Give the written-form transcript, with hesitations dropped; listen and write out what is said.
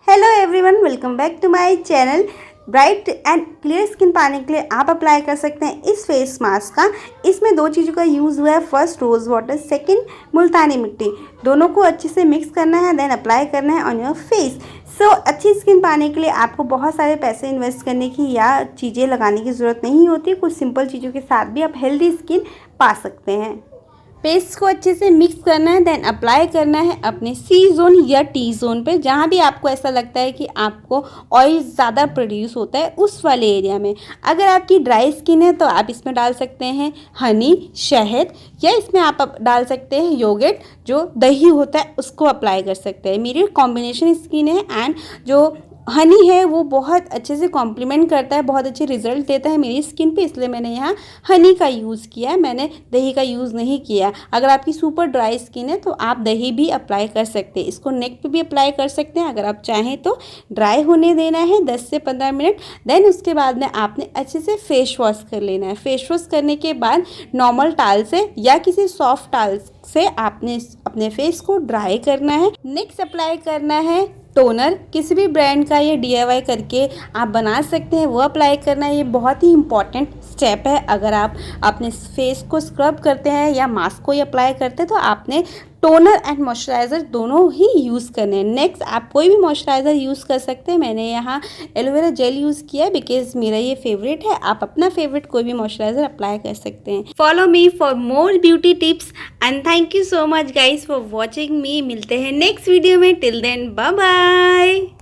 Hello everyone, welcome back to my channel. Bright and clear skin पाने के लिए आप अप्लाई कर सकते हैं इस फेस मास्क का। इसमें दो चीज़ों का यूज़ हुआ है, फर्स्ट रोज़ वाटर, सेकंड मुल्तानी मिट्टी। दोनों को अच्छे से मिक्स करना है, देन अप्लाई करना है ऑन योर फेस। सो अच्छी स्किन पाने के लिए आपको बहुत सारे पैसे इन्वेस्ट करने की या चीज़ें लगाने की ज़रूरत नहीं होती। कुछ सिंपल चीज़ों के साथ भी आप हेल्दी स्किन पा सकते हैं। पेस्ट को अच्छे से मिक्स करना है, देन अप्लाई करना है अपने सी जोन या टी जोन पे, जहाँ भी आपको ऐसा लगता है कि आपको ऑयल ज़्यादा प्रोड्यूस होता है उस वाले एरिया में। अगर आपकी ड्राई स्किन है तो आप इसमें डाल सकते हैं हनी, शहद, या इसमें आप डाल सकते हैं योगर्ट, जो दही होता है उसको अप्लाई कर सकते हैं। मेरी कॉम्बिनेशन स्किन है एंड जो हनी है वो बहुत अच्छे से कॉम्प्लीमेंट करता है, बहुत अच्छे रिजल्ट देता है मेरी स्किन पे, इसलिए मैंने यहाँ हनी का यूज़ किया है, मैंने दही का यूज़ नहीं किया। अगर आपकी सुपर ड्राई स्किन है तो आप दही भी अप्लाई कर सकते हैं। इसको नेक पे भी अप्लाई कर सकते हैं अगर आप चाहें तो। ड्राई होने देना है 10 से 15 मिनट, देन उसके बाद में आपने अच्छे से फेस वॉश कर लेना है। फेस वॉश करने के बाद नॉर्मल टाल से या किसी सॉफ्ट टाल से आपने अपने फेस को ड्राई करना है। नेक्स्ट अप्लाई करना है टोनर, किसी भी ब्रांड का ये DIY करके आप बना सकते हैं, वो अप्लाई करना है। ये बहुत ही इंपॉर्टेंट स्टेप है। अगर आप अपने फेस को स्क्रब करते हैं या मास्क को ही अप्लाई करते हैं तो आपने टोनर एंड मॉइस्चराइज़र दोनों ही यूज़ करने हैं। नेक्स्ट आप कोई भी मॉइस्चराइज़र यूज़ कर सकते हैं। मैंने यहाँ एलोवेरा जेल यूज़ किया है बिकॉज मेरा ये फेवरेट है। आप अपना फेवरेट कोई भी मॉइस्चराइज़र अप्लाई कर सकते हैं। Follow me for more beauty tips and thank you so much guys for watching me. मिलते हैं नेक्स्ट वीडियो में। Till then bye bye.